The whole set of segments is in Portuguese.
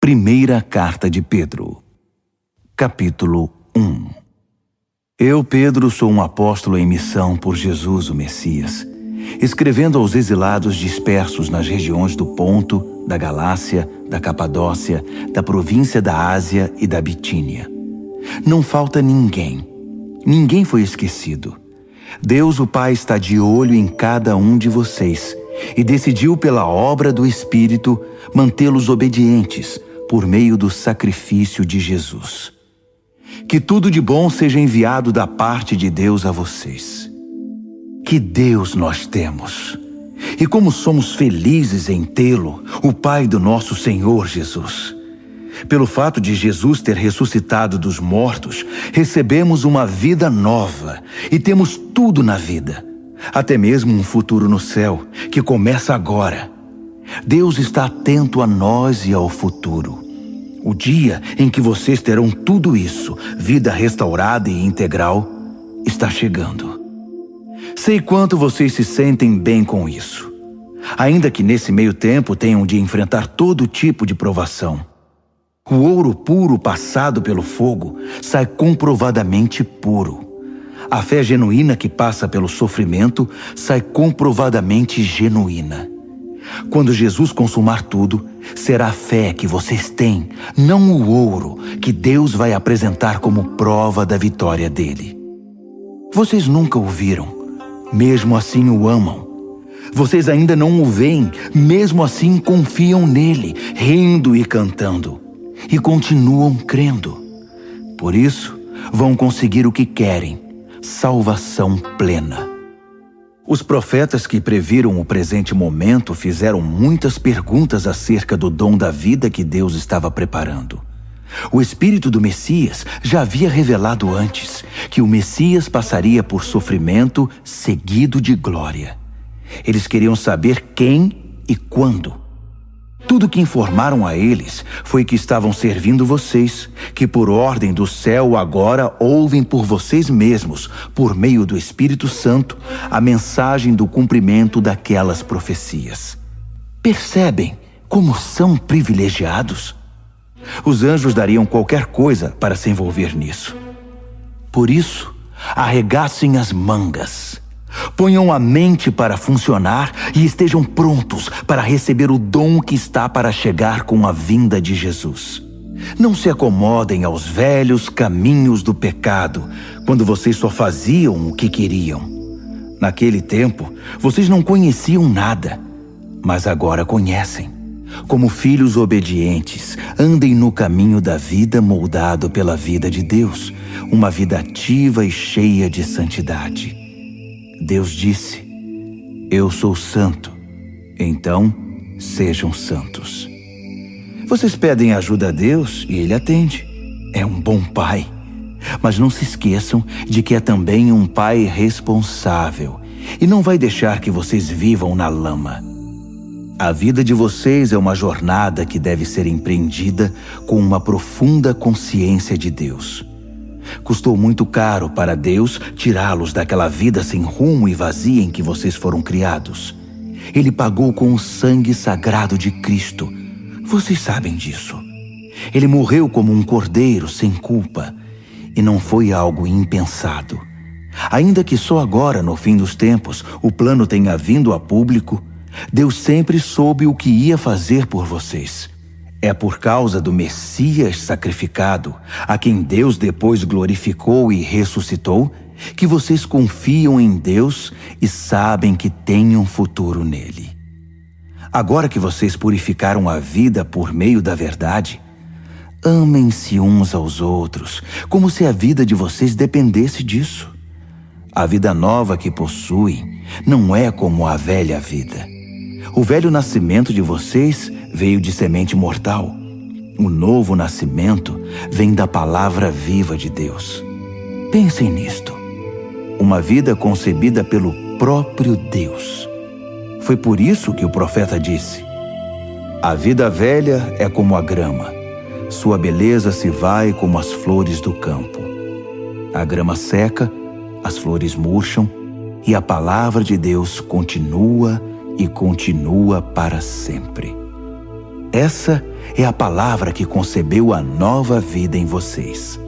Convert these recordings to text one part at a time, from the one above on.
Primeira Carta de Pedro, capítulo 1. Eu, Pedro, sou um apóstolo em missão por Jesus, o Messias, escrevendo aos exilados dispersos nas regiões do Ponto, da Galácia, da Capadócia, da província da Ásia e da Bitínia. Não falta ninguém. Ninguém foi esquecido. Deus, o Pai, está de olho em cada um de vocês e decidiu, pela obra do Espírito, mantê-los obedientes por meio do sacrifício de Jesus. Que tudo de bom seja enviado da parte de Deus a vocês. Que Deus nós temos! E como somos felizes em tê-lo, o Pai do nosso Senhor Jesus. Pelo fato de Jesus ter ressuscitado dos mortos, recebemos uma vida nova e temos tudo na vida, até mesmo um futuro no céu, que começa agora. Deus está atento a nós e ao futuro. O dia em que vocês terão tudo isso, vida restaurada e integral, está chegando. Sei quanto vocês se sentem bem com isso, ainda que nesse meio tempo tenham de enfrentar todo tipo de provação. O ouro puro passado pelo fogo sai comprovadamente puro. A fé genuína que passa pelo sofrimento sai comprovadamente genuína. Quando Jesus consumar tudo, será a fé que vocês têm, não o ouro, que Deus vai apresentar como prova da vitória dele. Vocês nunca o viram, mesmo assim o amam. Vocês ainda não o veem, mesmo assim confiam nele, rindo e cantando. E continuam crendo. Por isso, vão conseguir o que querem, salvação plena. Os profetas que previram o presente momento fizeram muitas perguntas acerca do dom da vida que Deus estava preparando. O Espírito do Messias já havia revelado antes que o Messias passaria por sofrimento seguido de glória. Eles queriam saber quem e quando. Tudo que informaram a eles foi que estavam servindo vocês, que por ordem do céu agora ouvem por vocês mesmos, por meio do Espírito Santo, a mensagem do cumprimento daquelas profecias. Percebem como são privilegiados? Os anjos dariam qualquer coisa para se envolver nisso. Por isso, arregassem as mangas. Ponham a mente para funcionar e estejam prontos para receber o dom que está para chegar com a vinda de Jesus. Não se acomodem aos velhos caminhos do pecado, quando vocês só faziam o que queriam. Naquele tempo, vocês não conheciam nada, mas agora conhecem. Como filhos obedientes, andem no caminho da vida moldado pela vida de Deus, uma vida ativa e cheia de santidade. Deus disse: eu sou santo, então sejam santos. Vocês pedem ajuda a Deus e Ele atende. É um bom pai. Mas não se esqueçam de que é também um pai responsável e não vai deixar que vocês vivam na lama. A vida de vocês é uma jornada que deve ser empreendida com uma profunda consciência de Deus. Custou muito caro para Deus tirá-los daquela vida sem rumo e vazia em que vocês foram criados. Ele pagou com o sangue sagrado de Cristo. Vocês sabem disso. Ele morreu como um cordeiro sem culpa. E não foi algo impensado. Ainda que só agora, no fim dos tempos, o plano tenha vindo a público, Deus sempre soube o que ia fazer por vocês. É por causa do Messias sacrificado, a quem Deus depois glorificou e ressuscitou, que vocês confiam em Deus e sabem que têm um futuro nele. Agora que vocês purificaram a vida por meio da verdade, amem-se uns aos outros, como se a vida de vocês dependesse disso. A vida nova que possuem não é como a velha vida. O velho nascimento de vocês veio de semente mortal. O novo nascimento vem da palavra viva de Deus. Pensem nisto. Uma vida concebida pelo próprio Deus. Foi por isso que o profeta disse: a vida velha é como a grama. Sua beleza se vai como as flores do campo. A grama seca, as flores murcham, e a palavra de Deus continua e continua para sempre. Essa é a palavra que concebeu a nova vida em vocês.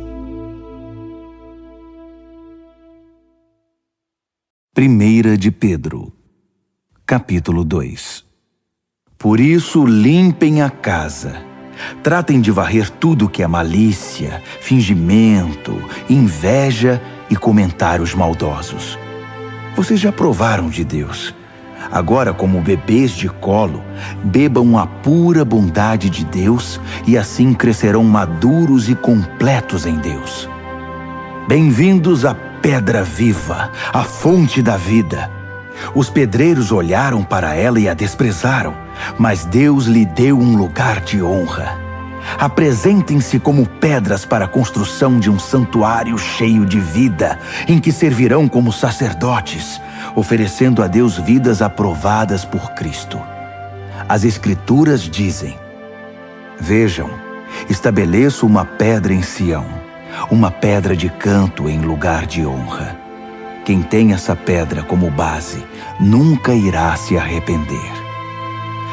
1 de Pedro, capítulo 2. Por isso limpem a casa, tratem de varrer tudo que é malícia, fingimento, inveja e comentários maldosos. Vocês já provaram de Deus. Agora, como bebês de colo, bebam a pura bondade de Deus e assim crescerão maduros e completos em Deus. Bem-vindos à pedra viva, a fonte da vida. Os pedreiros olharam para ela e a desprezaram, mas Deus lhe deu um lugar de honra. Apresentem-se como pedras para a construção de um santuário cheio de vida, em que servirão como sacerdotes, oferecendo a Deus vidas aprovadas por Cristo. As Escrituras dizem: Vejam, estabeleço uma pedra em Sião, uma pedra de canto em lugar de honra. Quem tem essa pedra como base nunca irá se arrepender.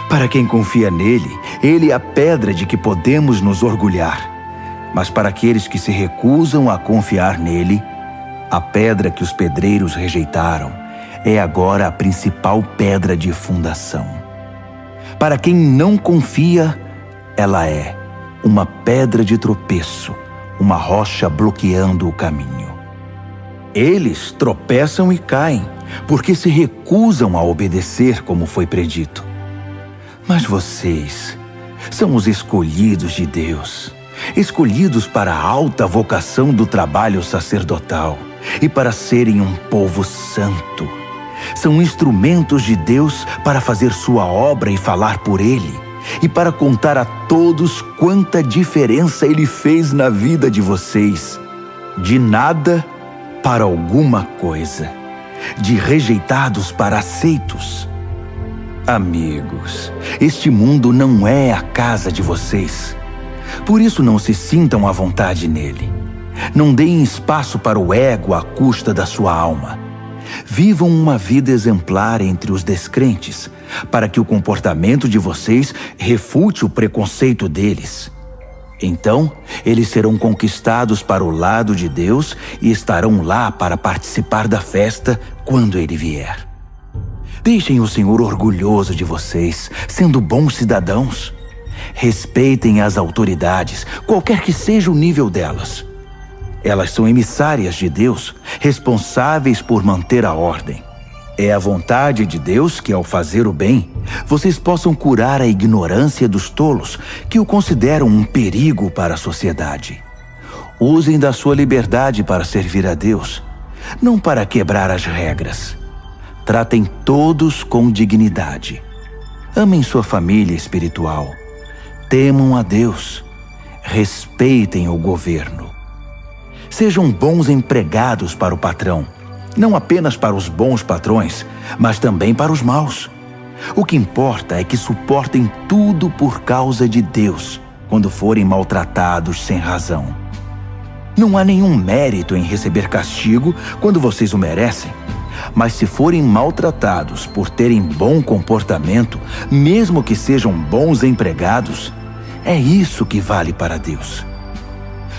Para quem confia nele, ele é a pedra de que podemos nos orgulhar. Mas para aqueles que se recusam a confiar nele, a pedra que os pedreiros rejeitaram é agora a principal pedra de fundação. Para quem não confia, ela é uma pedra de tropeço, uma rocha bloqueando o caminho. Eles tropeçam e caem, porque se recusam a obedecer como foi predito. Mas vocês são os escolhidos de Deus, escolhidos para a alta vocação do trabalho sacerdotal e para serem um povo santo. São instrumentos de Deus para fazer sua obra e falar por Ele, e para contar a todos quanta diferença Ele fez na vida de vocês. De nada para alguma coisa, de rejeitados para aceitos. Amigos, este mundo não é a casa de vocês. Por isso não se sintam à vontade nele. Não deem espaço para o ego à custa da sua alma. Vivam uma vida exemplar entre os descrentes, para que o comportamento de vocês refute o preconceito deles. Então, eles serão conquistados para o lado de Deus e estarão lá para participar da festa quando Ele vier. Deixem o Senhor orgulhoso de vocês, sendo bons cidadãos. Respeitem as autoridades, qualquer que seja o nível delas. Elas são emissárias de Deus, responsáveis por manter a ordem. É a vontade de Deus que, ao fazer o bem, vocês possam curar a ignorância dos tolos que o consideram um perigo para a sociedade. Usem da sua liberdade para servir a Deus, não para quebrar as regras. Tratem todos com dignidade. Amem sua família espiritual. Temam a Deus. Respeitem o governo. Sejam bons empregados para o patrão. Não apenas para os bons patrões, mas também para os maus. O que importa é que suportem tudo por causa de Deus, quando forem maltratados sem razão. Não há nenhum mérito em receber castigo quando vocês o merecem, mas se forem maltratados por terem bom comportamento, mesmo que sejam bons empregados, é isso que vale para Deus.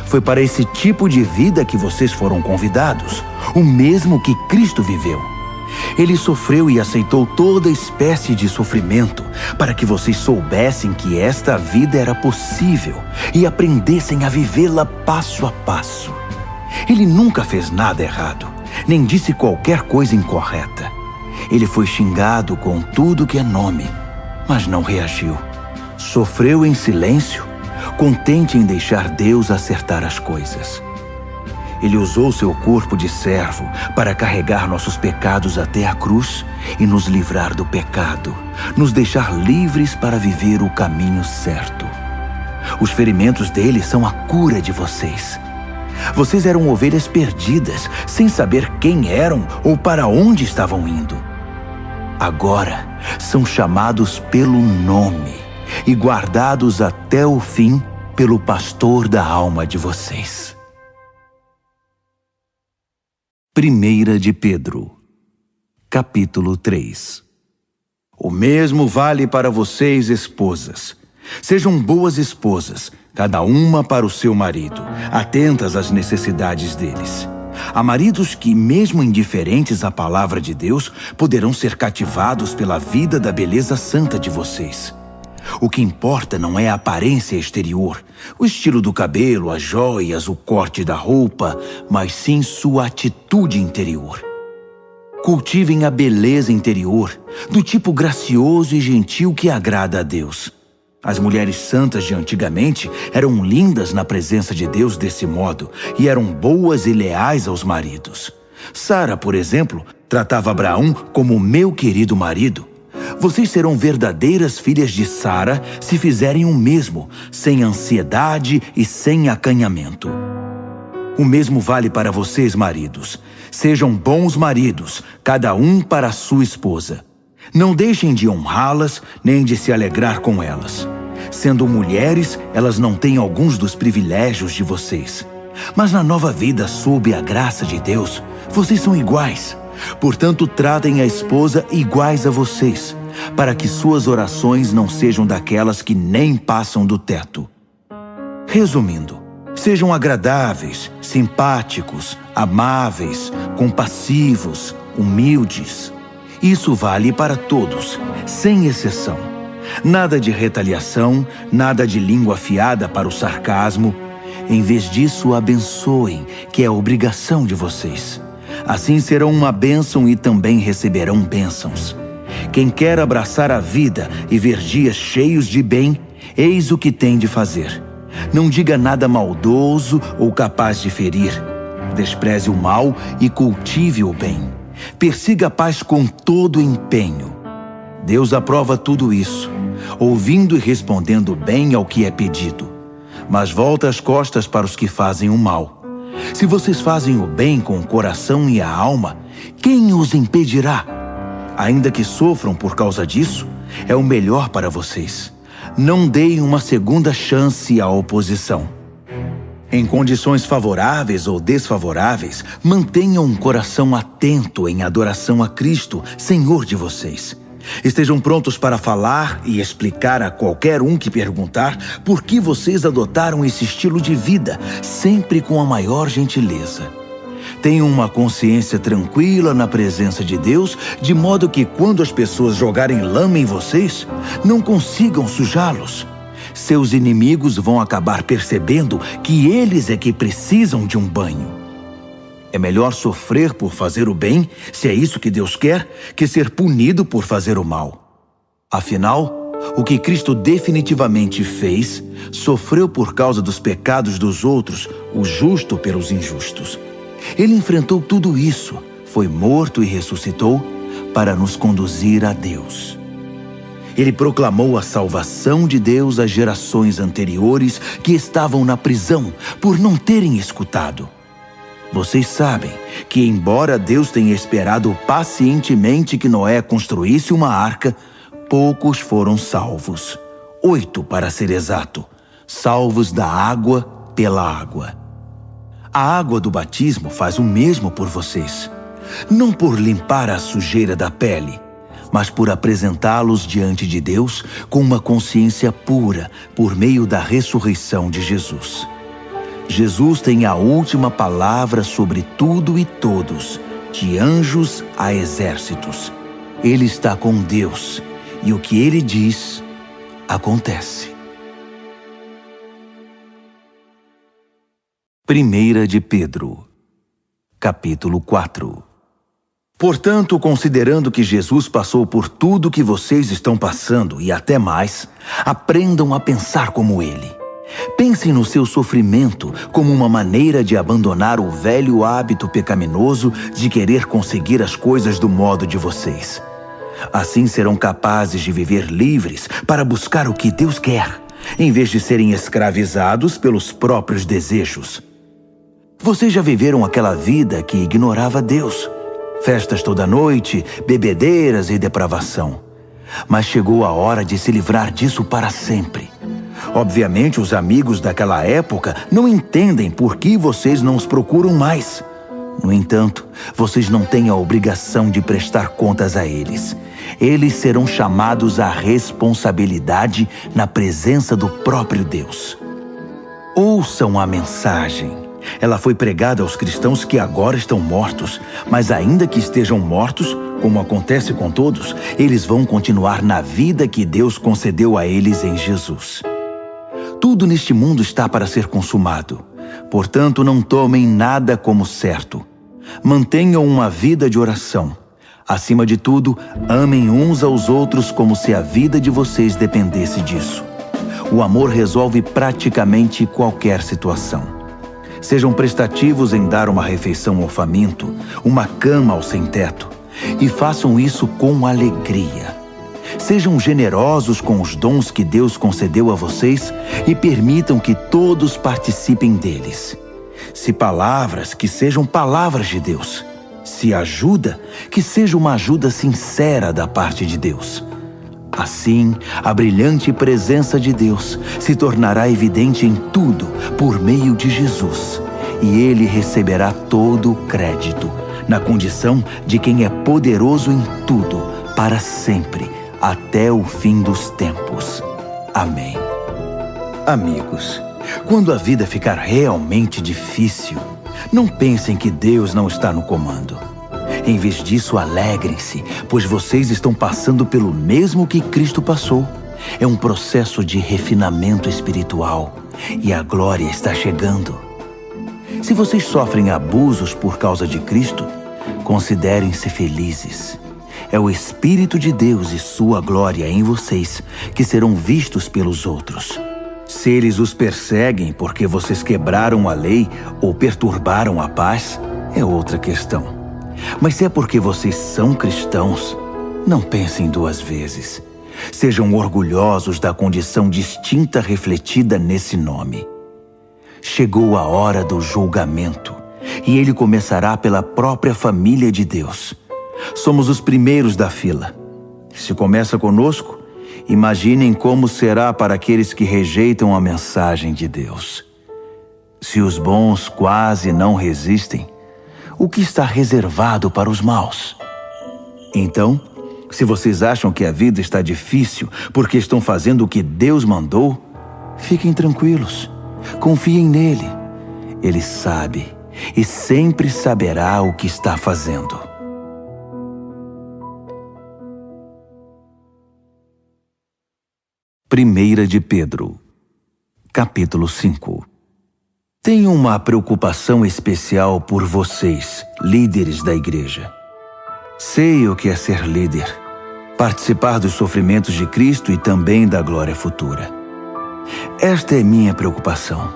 Foi para esse tipo de vida que vocês foram convidados, o mesmo que Cristo viveu. Ele sofreu e aceitou toda espécie de sofrimento para que vocês soubessem que esta vida era possível e aprendessem a vivê-la passo a passo. Ele nunca fez nada errado, nem disse qualquer coisa incorreta. Ele foi xingado com tudo que é nome, mas não reagiu. Sofreu em silêncio, contente em deixar Deus acertar as coisas. Ele usou seu corpo de servo para carregar nossos pecados até a cruz e nos livrar do pecado, nos deixar livres para viver o caminho certo. Os ferimentos dele são a cura de vocês. Vocês eram ovelhas perdidas, sem saber quem eram ou para onde estavam indo. Agora são chamados pelo nome e guardados até o fim pelo pastor da alma de vocês. 1 de Pedro, capítulo 3. O mesmo vale para vocês, esposas. Sejam boas esposas, cada uma para o seu marido, atentas às necessidades deles. Há maridos que, mesmo indiferentes à palavra de Deus, poderão ser cativados pela vida da beleza santa de vocês. O que importa não é a aparência exterior, o estilo do cabelo, as joias, o corte da roupa, mas sim sua atitude interior. Cultivem a beleza interior, do tipo gracioso e gentil que agrada a Deus. As mulheres santas de antigamente eram lindas na presença de Deus desse modo e eram boas e leais aos maridos. Sara, por exemplo, tratava Abraão como meu querido marido. Vocês serão verdadeiras filhas de Sara se fizerem o mesmo, sem ansiedade e sem acanhamento. O mesmo vale para vocês, maridos. Sejam bons maridos, cada um para a sua esposa. Não deixem de honrá-las, nem de se alegrar com elas. Sendo mulheres, elas não têm alguns dos privilégios de vocês. Mas na nova vida, sob a graça de Deus, vocês são iguais. Portanto, tratem a esposa iguais a vocês, para que suas orações não sejam daquelas que nem passam do teto. Resumindo, sejam agradáveis, simpáticos, amáveis, compassivos, humildes. Isso vale para todos, sem exceção. Nada de retaliação, nada de língua afiada para o sarcasmo. Em vez disso, abençoem, que é a obrigação de vocês. Assim serão uma bênção e também receberão bênçãos. Quem quer abraçar a vida e ver dias cheios de bem, eis o que tem de fazer. Não diga nada maldoso ou capaz de ferir. Despreze o mal e cultive o bem. Persiga a paz com todo empenho. Deus aprova tudo isso, ouvindo e respondendo bem ao que é pedido. Mas volta as costas para os que fazem o mal. Se vocês fazem o bem com o coração e a alma, quem os impedirá? Ainda que sofram por causa disso, é o melhor para vocês. Não deem uma segunda chance à oposição. Em condições favoráveis ou desfavoráveis, mantenham um coração atento em adoração a Cristo, Senhor de vocês. Estejam prontos para falar e explicar a qualquer um que perguntar por que vocês adotaram esse estilo de vida, sempre com a maior gentileza. Tenham uma consciência tranquila na presença de Deus, de modo que quando as pessoas jogarem lama em vocês, não consigam sujá-los. Seus inimigos vão acabar percebendo que eles é que precisam de um banho. É melhor sofrer por fazer o bem, se é isso que Deus quer, que ser punido por fazer o mal. Afinal, o que Cristo definitivamente fez, sofreu por causa dos pecados dos outros, o justo pelos injustos. Ele enfrentou tudo isso, foi morto e ressuscitou para nos conduzir a Deus. Ele proclamou a salvação de Deus às gerações anteriores que estavam na prisão por não terem escutado. Vocês sabem que, embora Deus tenha esperado pacientemente que Noé construísse uma arca, poucos foram salvos. 8, para ser exato, salvos da água pela água. A água do batismo faz o mesmo por vocês, não por limpar a sujeira da pele, mas por apresentá-los diante de Deus com uma consciência pura por meio da ressurreição de Jesus. Jesus tem a última palavra sobre tudo e todos, de anjos a exércitos. Ele está com Deus, e o que ele diz, acontece. 1 de Pedro, capítulo 4. Portanto, considerando que Jesus passou por tudo que vocês estão passando e até mais, aprendam a pensar como ele. Pensem no seu sofrimento como uma maneira de abandonar o velho hábito pecaminoso de querer conseguir as coisas do modo de vocês. Assim serão capazes de viver livres para buscar o que Deus quer, em vez de serem escravizados pelos próprios desejos. Vocês já viveram aquela vida que ignorava Deus. Festas toda noite, bebedeiras e depravação. Mas chegou a hora de se livrar disso para sempre. Obviamente, os amigos daquela época não entendem por que vocês não os procuram mais. No entanto, vocês não têm a obrigação de prestar contas a eles. Eles serão chamados à responsabilidade na presença do próprio Deus. Ouçam a mensagem. Ela foi pregada aos cristãos que agora estão mortos, mas ainda que estejam mortos, como acontece com todos, eles vão continuar na vida que Deus concedeu a eles em Jesus. Tudo neste mundo está para ser consumado. Portanto, não tomem nada como certo. Mantenham uma vida de oração. Acima de tudo, amem uns aos outros como se a vida de vocês dependesse disso. O amor resolve praticamente qualquer situação. Sejam prestativos em dar uma refeição ao faminto, uma cama ao sem-teto, e façam isso com alegria. Sejam generosos com os dons que Deus concedeu a vocês e permitam que todos participem deles. Se palavras, que sejam palavras de Deus. Se ajuda, que seja uma ajuda sincera da parte de Deus. Assim, a brilhante presença de Deus se tornará evidente em tudo por meio de Jesus, e ele receberá todo o crédito, na condição de quem é poderoso em tudo, para sempre, até o fim dos tempos. Amém. Amigos, quando a vida ficar realmente difícil, não pensem que Deus não está no comando. Em vez disso, alegrem-se, pois vocês estão passando pelo mesmo que Cristo passou. É um processo de refinamento espiritual e a glória está chegando. Se vocês sofrem abusos por causa de Cristo, considerem-se felizes. É o Espírito de Deus e sua glória em vocês que serão vistos pelos outros. Se eles os perseguem porque vocês quebraram a lei ou perturbaram a paz, é outra questão. Mas se é porque vocês são cristãos, não pensem duas vezes. Sejam orgulhosos da condição distinta refletida nesse nome. Chegou a hora do julgamento, e ele começará pela própria família de Deus. Somos os primeiros da fila. Se começa conosco, imaginem como será para aqueles que rejeitam a mensagem de Deus. Se os bons quase não resistem, o que está reservado para os maus? Então, se vocês acham que a vida está difícil porque estão fazendo o que Deus mandou, fiquem tranquilos, confiem nele. Ele sabe e sempre saberá o que está fazendo. Primeira de Pedro, capítulo 5. Tenho uma preocupação especial por vocês, líderes da igreja. Sei o que é ser líder, participar dos sofrimentos de Cristo e também da glória futura. Esta é minha preocupação,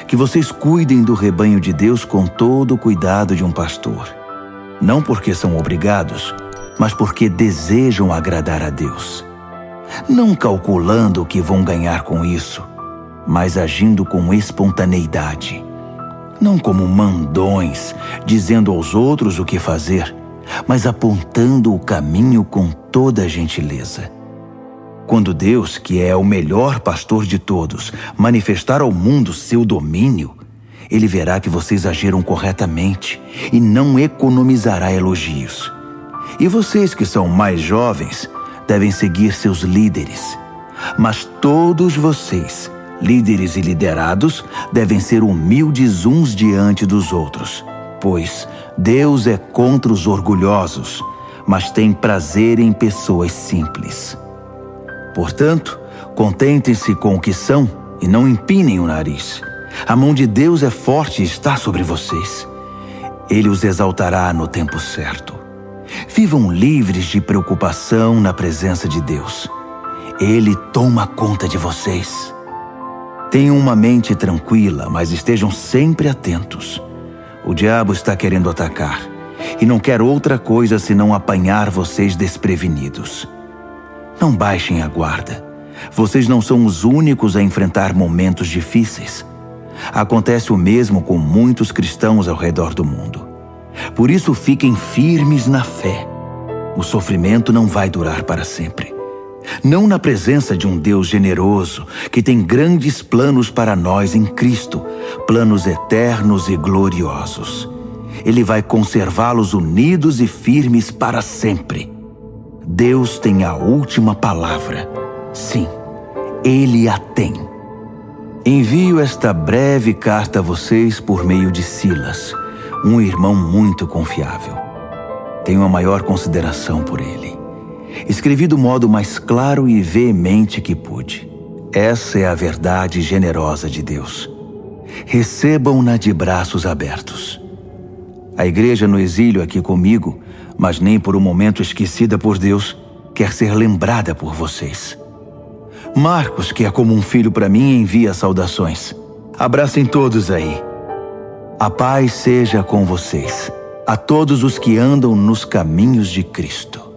que vocês cuidem do rebanho de Deus com todo o cuidado de um pastor. Não porque são obrigados, mas porque desejam agradar a Deus. Não calculando o que vão ganhar com isso, mas agindo com espontaneidade. Não como mandões, dizendo aos outros o que fazer, mas apontando o caminho com toda a gentileza. Quando Deus, que é o melhor pastor de todos, manifestar ao mundo seu domínio, ele verá que vocês agiram corretamente e não economizará elogios. E vocês que são mais jovens devem seguir seus líderes. Mas todos vocês, líderes e liderados, devem ser humildes uns diante dos outros, pois Deus é contra os orgulhosos, mas tem prazer em pessoas simples. Portanto, contentem-se com o que são e não empinem o nariz. A mão de Deus é forte e está sobre vocês. Ele os exaltará no tempo certo. Vivam livres de preocupação na presença de Deus. Ele toma conta de vocês. Tenham uma mente tranquila, mas estejam sempre atentos. O diabo está querendo atacar e não quer outra coisa senão apanhar vocês desprevenidos. Não baixem a guarda. Vocês não são os únicos a enfrentar momentos difíceis. Acontece o mesmo com muitos cristãos ao redor do mundo. Por isso, fiquem firmes na fé. O sofrimento não vai durar para sempre. Não na presença de um Deus generoso, que tem grandes planos para nós em Cristo, planos eternos e gloriosos. Ele vai conservá-los unidos e firmes para sempre. Deus tem a última palavra. Sim, Ele a tem. Envio esta breve carta a vocês por meio de Silas, um irmão muito confiável. Tenho a maior consideração por ele. Escrevi do modo mais claro e veemente que pude. Essa é a verdade generosa de Deus. Recebam-na de braços abertos. A igreja no exílio aqui comigo, mas nem por um momento esquecida por Deus, quer ser lembrada por vocês. Marcos, que é como um filho para mim, envia saudações. Abracem todos aí. A paz seja com vocês, a todos os que andam nos caminhos de Cristo.